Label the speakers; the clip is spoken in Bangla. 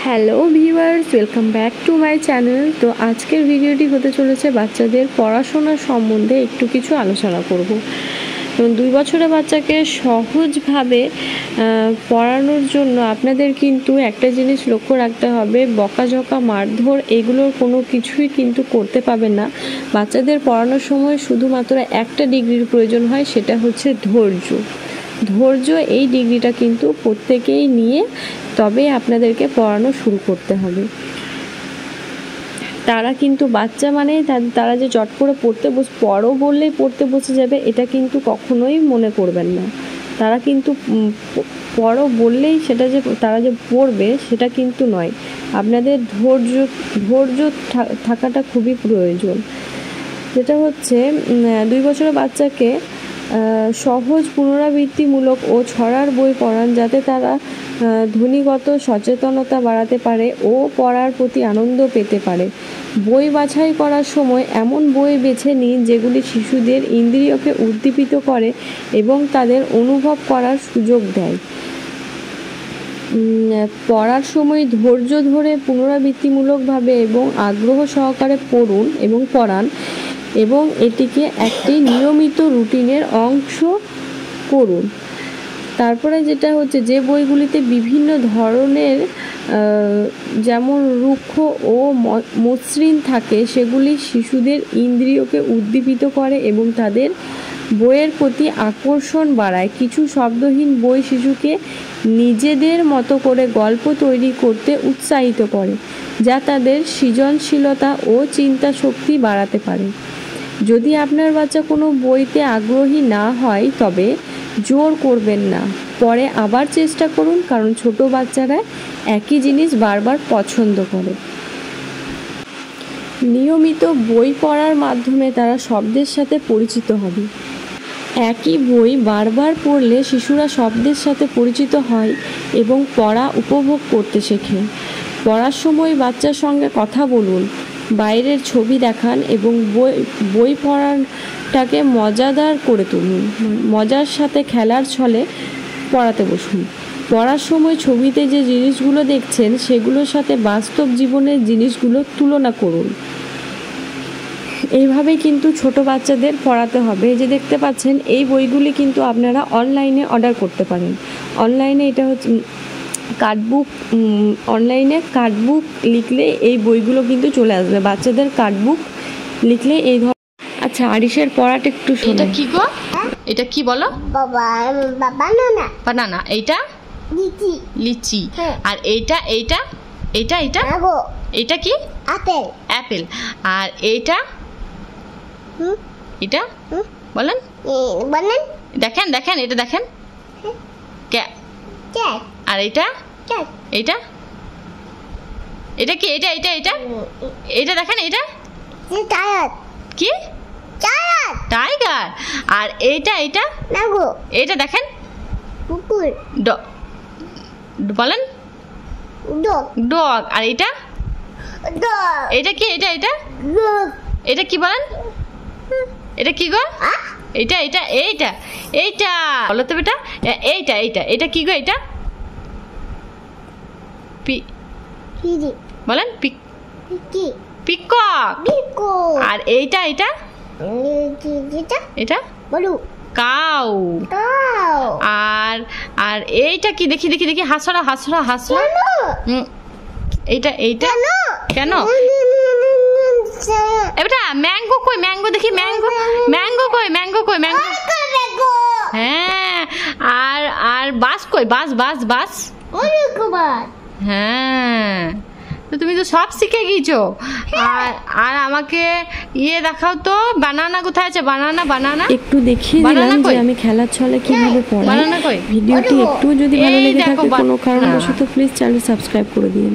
Speaker 1: Hello viewers, welcome back to my channel. তো আজকের ভিডিওটি হতে চলেছে বাচ্চাদের পড়াশোনার সম্বন্ধে একটু কিছু আলোচনা করব। এবং 2 বছরের বাচ্চাকে সহজভাবে পড়ানোর জন্য আপনাদের কিন্তু একটা জিনিস লক্ষ্য রাখতে হবে, বকাঝকা মারধর এগুলোর কোনো কিছুই কিন্তু করতে পাবেন না। বাচ্চাদের পড়ানোর সময় শুধুমাত্র একটা ডিগ্রির প্রয়োজন হয়, সেটা হচ্ছে ধৈর্য। এই ডিগ্রিটা কিন্তু প্রত্যেকেই নিয়ে তবে আপনাদেরকে পড়ানো শুরু করতে হবে। তারা কিন্তু বাচ্চা মানে তারা যে চট করে পড়ো বললেই পড়তে বসে যাবে, এটা কিন্তু কখনোই মনে করবেন না। তারা কিন্তু পড়ো বললেই সেটা যে তারা যে পড়বে সেটা কিন্তু নয়। আপনাদের ধৈর্য থাকাটা খুবই প্রয়োজন। যেটা হচ্ছে 2 বছরের বাচ্চাকে সহজ পুনরাবৃত্তিমূলক ও ছড়ার বই পড়ান, যাতে তারা ধ্বনিগত সচেতনতা বাড়াতে পারে ও পড়ার প্রতি আনন্দ পেতে পারে। বই বাছাই করার সময় এমন বই বেছে নিন যেগুলি শিশুদের ইন্দ্রিয়কে উদ্দীপিত করে এবং তাদের অনুভব করার সুযোগ দেয়। পড়ার সময় ধৈর্য ধরে পুনরাবৃত্তিমূলকভাবে এবং আগ্রহ সহকারে পড়ুন এবং পড়ান, এবং এটিকে একটি নিয়মিত রুটিনের অংশ করুন। তারপরে যেটা হচ্ছে, যে বইগুলিতে বিভিন্ন ধরনের যেমন রুক্ষ ও মসৃণ থাকে সেগুলি শিশুদের ইন্দ্রিয়কে উদ্দীপিত করে এবং তাদের বইয়ের প্রতি আকর্ষণ বাড়ায়। কিছু শব্দহীন বই শিশুকে নিজেদের মতো করে গল্প তৈরি করতে উৎসাহিত করে, যা তাদের সৃজনশীলতা ও চিন্তা শক্তি বাড়াতে পারে। যদি আপনার বাচ্চা কোনো বইতে আগ্রহী না হয় তবে জোর করবেন না, পরে আবার চেষ্টা করুন, কারণ ছোট বাচ্চারা একই জিনিস বারবার পছন্দ করে। নিয়মিত বই পড়ার মাধ্যমে তারা শব্দের সাথে পরিচিত হবে। একই বই বারবার পড়লে শিশুরা শব্দের সাথে পরিচিত হয় এবং পড়া উপভোগ করতে শেখে। পড়ার সময় বাচ্চার সঙ্গে কথা বলুন, বাইরের ছবি দেখান এবং বই পড়াটাকে মজাদার করে তুলুন। মজার সাথে খেলার ছলে পড়াতে বসুন। পড়ার সময় ছবিতে যে জিনিসগুলো দেখছেন সেগুলোর সাথে বাস্তব জীবনের জিনিসগুলো তুলনা করুন। এইভাবে কিন্তু ছোট বাচ্চাদের পড়াতে হবে। এই যে দেখতে পাচ্ছেন, এই বইগুলি কিন্তু আপনারা অনলাইনে অর্ডার করতে পারেন। অনলাইনে এটা হচ্ছে কার্ডবুক, অনলাইনে কার্ডবুক লিখলে এই বইগুলো কিন্তু চলে আসবে। বাচ্চাদের কার্ডবুক লিখলে এই ধর। আচ্ছা, আরিশের পড়াটা একটু শোনো।
Speaker 2: এটা কি গো? এটা কি বলো? বানানা। এইটা লিচি। আর এইটা এটা কি? অ্যাপেল। আর এইটা এটা বলেন। দেখেন এটা দেখেন। আর এটা কি? এটা দেখেন, এটা কি? টাইগার। আর এইটা দেখেন, বলেন ডগ। আর এটা কি? এটা কি বলেন? এটা কি গো? এইটা বলো তো বেটা। এটা কি গো? এটা বলেন পিকক। আর এইটা কাউ। আর এইটা কি? দেখি হাসরা। এইটা কেন? বেটা ম্যাঙ্গো কই? ম্যাঙ্গো দেখি। ম্যাঙ্গো কই? হ্যাঁ। আর বাস কই? বাস। হ্যাঁ, তো তুমি তো সব শিখে গিয়েছো। আর আমাকে দেখাও তো, বানানা কোথায় আছে? বানানা একটু দেখিয়ে দিলাম যে আমি খেলার ছলে কিভাবে পড়াই। বানানা কই? ভিডিওটি একটু যদি ভালো লেগে থাকে কোনো কারণবশত প্লিজ চ্যানেল সাবস্ক্রাইব করে দিন।